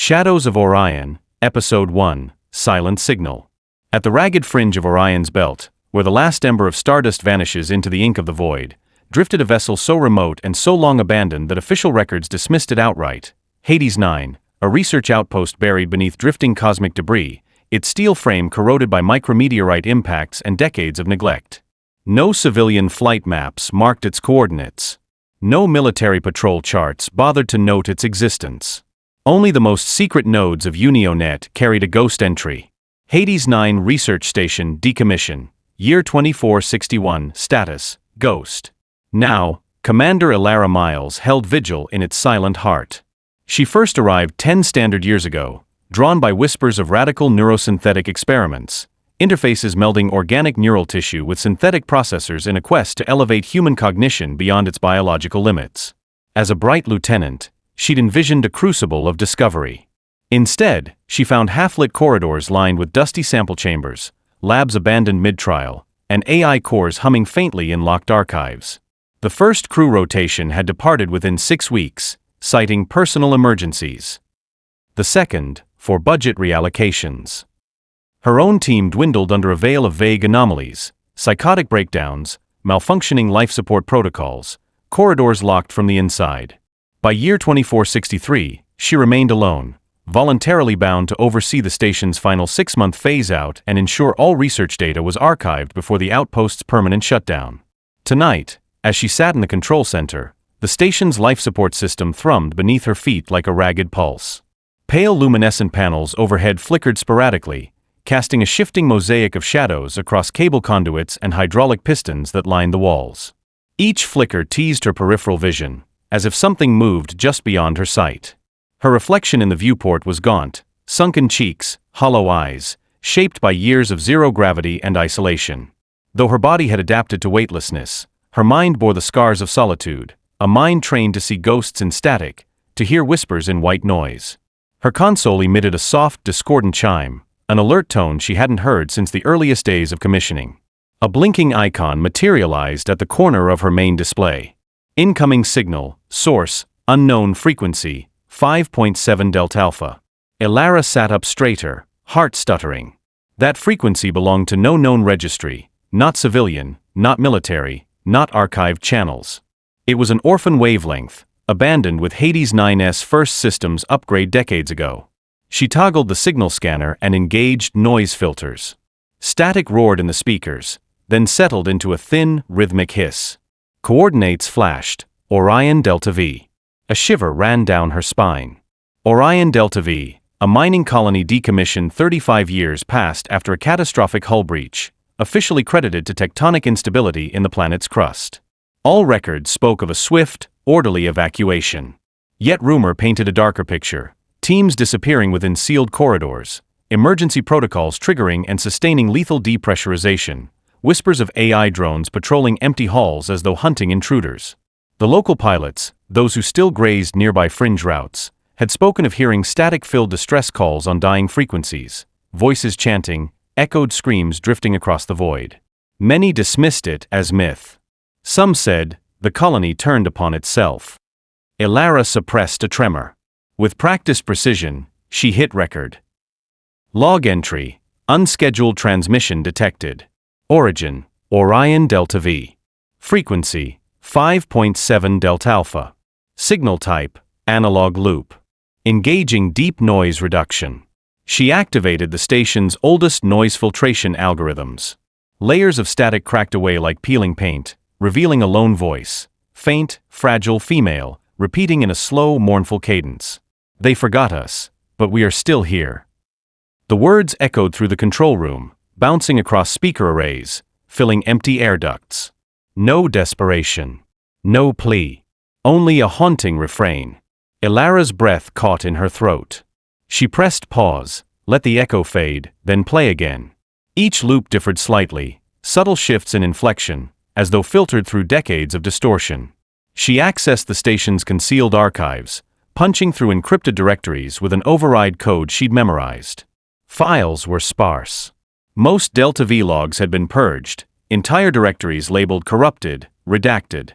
Shadows of Orion, Episode 1, Silent Signal. At the ragged fringe of Orion's belt, where the last ember of stardust vanishes into the ink of the void, drifted a vessel so remote and so long abandoned that official records dismissed it outright. Hades 9, a research outpost buried beneath drifting cosmic debris, its steel frame corroded by micrometeorite impacts and decades of neglect. No civilian flight maps marked its coordinates. No military patrol charts bothered to note its existence. Only the most secret nodes of UnioNet carried a ghost entry. Hades 9 Research Station decommissioned. Year 2461. Status: Ghost. Now, Commander Elara Myles held vigil in its silent heart. She first arrived 10 standard years ago, drawn by whispers of radical neurosynthetic experiments, interfaces melding organic neural tissue with synthetic processors in a quest to elevate human cognition beyond its biological limits. As a bright lieutenant, she'd envisioned a crucible of discovery. Instead, she found half-lit corridors lined with dusty sample chambers, labs abandoned mid-trial, and AI cores humming faintly in locked archives. The first crew rotation had departed within 6 weeks, citing personal emergencies. The second, for budget reallocations. Her own team dwindled under a veil of vague anomalies, psychotic breakdowns, malfunctioning life support protocols, corridors locked from the inside. By year 2463, she remained alone, voluntarily bound to oversee the station's final 6-month phase-out and ensure all research data was archived before the outpost's permanent shutdown. Tonight, as she sat in the control center, the station's life support system thrummed beneath her feet like a ragged pulse. Pale luminescent panels overhead flickered sporadically, casting a shifting mosaic of shadows across cable conduits and hydraulic pistons that lined the walls. Each flicker teased her peripheral vision, as if something moved just beyond her sight. Her reflection in the viewport was gaunt, sunken cheeks, hollow eyes, shaped by years of zero gravity and isolation. Though her body had adapted to weightlessness, her mind bore the scars of solitude, a mind trained to see ghosts in static, to hear whispers in white noise. Her console emitted a soft, discordant chime, an alert tone she hadn't heard since the earliest days of commissioning. A blinking icon materialized at the corner of her main display. Incoming signal, source, unknown frequency, 5.7 delta alpha. Elara sat up straighter, heart stuttering. That frequency belonged to no known registry, not civilian, not military, not archived channels. It was an orphan wavelength, abandoned with Hades 9's first systems upgrade decades ago. She toggled the signal scanner and engaged noise filters. Static roared in the speakers, then settled into a thin, rhythmic hiss. Coordinates flashed: Orion Delta V. A shiver ran down her spine. Orion Delta V, a mining colony decommissioned 35 years past after a catastrophic hull breach, officially credited to tectonic instability in the planet's crust. All records spoke of a swift, orderly evacuation. Yet rumor painted a darker picture: teams disappearing within sealed corridors, emergency protocols triggering and sustaining lethal depressurization, whispers of AI drones patrolling empty halls as though hunting intruders. The local pilots, those who still grazed nearby fringe routes, had spoken of hearing static-filled distress calls on dying frequencies, voices chanting, echoed screams drifting across the void. Many dismissed it as myth. Some said, the colony turned upon itself. Elara suppressed a tremor. With practiced precision, she hit record. Log entry: unscheduled transmission detected. Origin: Orion Delta V. Frequency: 5.7 delta alpha. Signal type: analog loop. Engaging deep noise reduction. She activated the station's oldest noise filtration algorithms. Layers of static cracked away like peeling paint, revealing a lone voice, faint, fragile female, repeating in a slow, mournful cadence. They forgot us, but we are still here. The words echoed through the control room, bouncing across speaker arrays, filling empty air ducts. No desperation. No plea. Only a haunting refrain. Elara's breath caught in her throat. She pressed pause, let the echo fade, then play again. Each loop differed slightly, subtle shifts in inflection, as though filtered through decades of distortion. She accessed the station's concealed archives, punching through encrypted directories with an override code she'd memorized. Files were sparse. Most Delta V logs had been purged, entire directories labeled corrupted, redacted.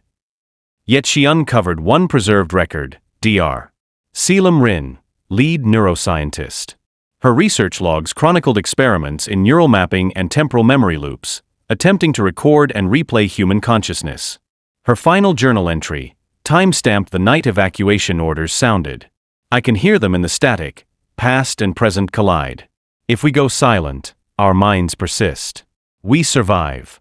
Yet she uncovered one preserved record: Dr. Selim Rin, lead neuroscientist. Her research logs chronicled experiments in neural mapping and temporal memory loops, attempting to record and replay human consciousness. Her final journal entry, time-stamped the night evacuation orders sounded. I can hear them in the static, past and present collide. If we go silent, our minds persist. We survive.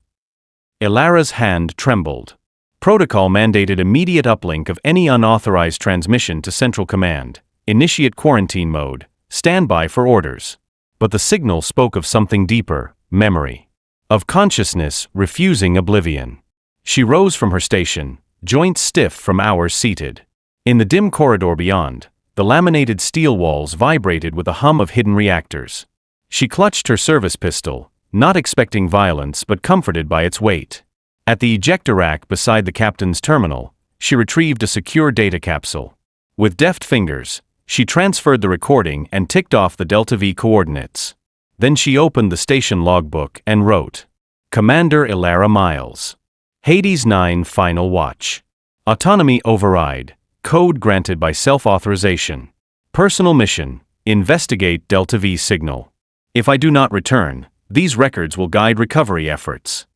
Elara's hand trembled. Protocol mandated immediate uplink of any unauthorized transmission to Central Command, initiate quarantine mode, stand by for orders. But the signal spoke of something deeper, memory. Of consciousness refusing oblivion. She rose from her station, joints stiff from hours seated. In the dim corridor beyond, the laminated steel walls vibrated with a hum of hidden reactors. She clutched her service pistol, not expecting violence but comforted by its weight. At the ejector rack beside the captain's terminal, she retrieved a secure data capsule. With deft fingers, she transferred the recording and ticked off the Delta V coordinates. Then she opened the station logbook and wrote, Commander Elara Myles. Hades 9 Final Watch. Autonomy override. Code granted by self-authorization. Personal mission, investigate Delta V signal. If I do not return, these records will guide recovery efforts.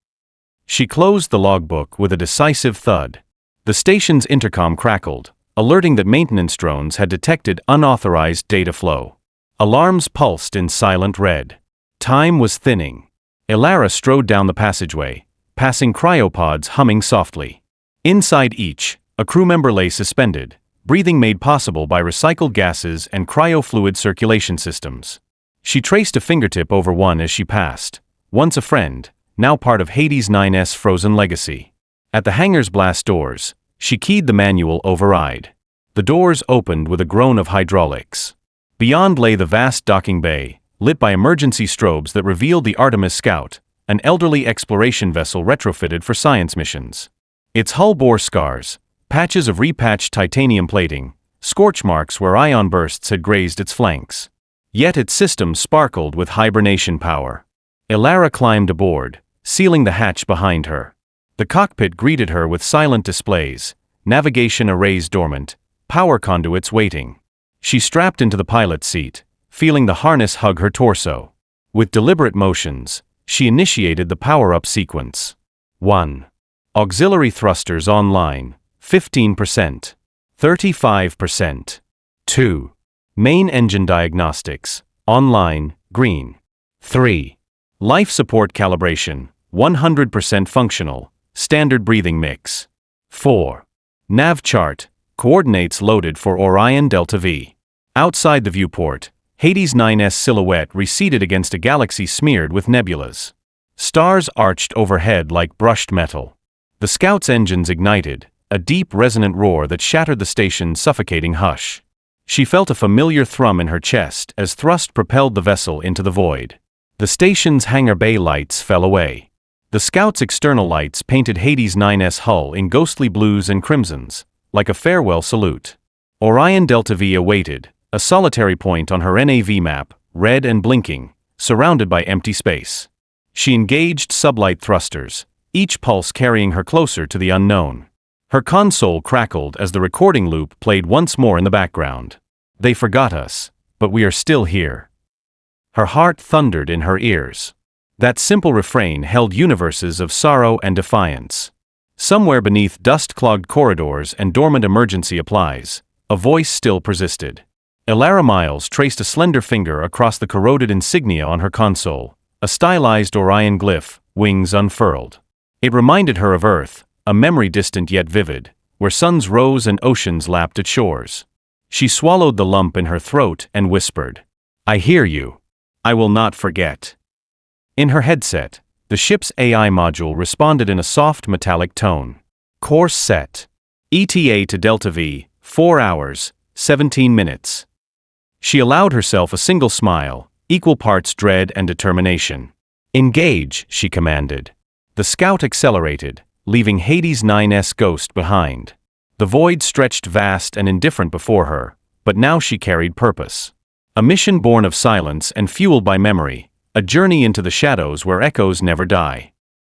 She closed the logbook with a decisive thud. The station's intercom crackled, alerting that maintenance drones had detected unauthorized data flow. Alarms pulsed in silent red. Time was thinning. Elara strode down the passageway, passing cryopods humming softly. Inside each, a crew member lay suspended, breathing made possible by recycled gases and cryofluid circulation systems. She traced a fingertip over one as she passed, once a friend, now part of Hades 9's frozen legacy. At the hangar's blast doors, she keyed the manual override. The doors opened with a groan of hydraulics. Beyond lay the vast docking bay, lit by emergency strobes that revealed the Artemis Scout, an elderly exploration vessel retrofitted for science missions. Its hull bore scars, patches of repatched titanium plating, scorch marks where ion bursts had grazed its flanks. Yet its systems sparkled with hibernation power. Elara climbed aboard, sealing the hatch behind her. The cockpit greeted her with silent displays, navigation arrays dormant, power conduits waiting. She strapped into the pilot's seat, feeling the harness hug her torso. With deliberate motions, she initiated the power-up sequence. 1. Auxiliary thrusters online, 15%. 35%. 2. Main engine diagnostics, online, green. 3. Life support calibration, 100% functional, standard breathing mix. 4. Nav chart, coordinates loaded for Orion Delta V. Outside the viewport, Hades 9's silhouette receded against a galaxy smeared with nebulas. Stars arched overhead like brushed metal. The Scout's engines ignited, a deep resonant roar that shattered the station's suffocating hush. She felt a familiar thrum in her chest as thrust propelled the vessel into the void. The station's hangar bay lights fell away. The Scout's external lights painted Hades 9's hull in ghostly blues and crimsons, like a farewell salute. Orion Delta V awaited, a solitary point on her NAV map, red and blinking, surrounded by empty space. She engaged sublight thrusters, each pulse carrying her closer to the unknown. Her console crackled as the recording loop played once more in the background. They forgot us, but we are still here. Her heart thundered in her ears. That simple refrain held universes of sorrow and defiance. Somewhere beneath dust-clogged corridors and dormant emergency applies, a voice still persisted. Elara Myles traced a slender finger across the corroded insignia on her console, a stylized Orion glyph, wings unfurled. It reminded her of Earth, a memory distant yet vivid, where suns rose and oceans lapped at shores. She swallowed the lump in her throat and whispered, "I hear you. I will not forget." In her headset, the ship's AI module responded in a soft metallic tone. Course set. ETA to Delta V, 4 hours, 17 minutes. She allowed herself a single smile, equal parts dread and determination. Engage, she commanded. The Scout accelerated, leaving Hades 9's ghost behind. The void stretched vast and indifferent before her, but now she carried purpose. A mission born of silence and fueled by memory, a journey into the shadows where echoes never die.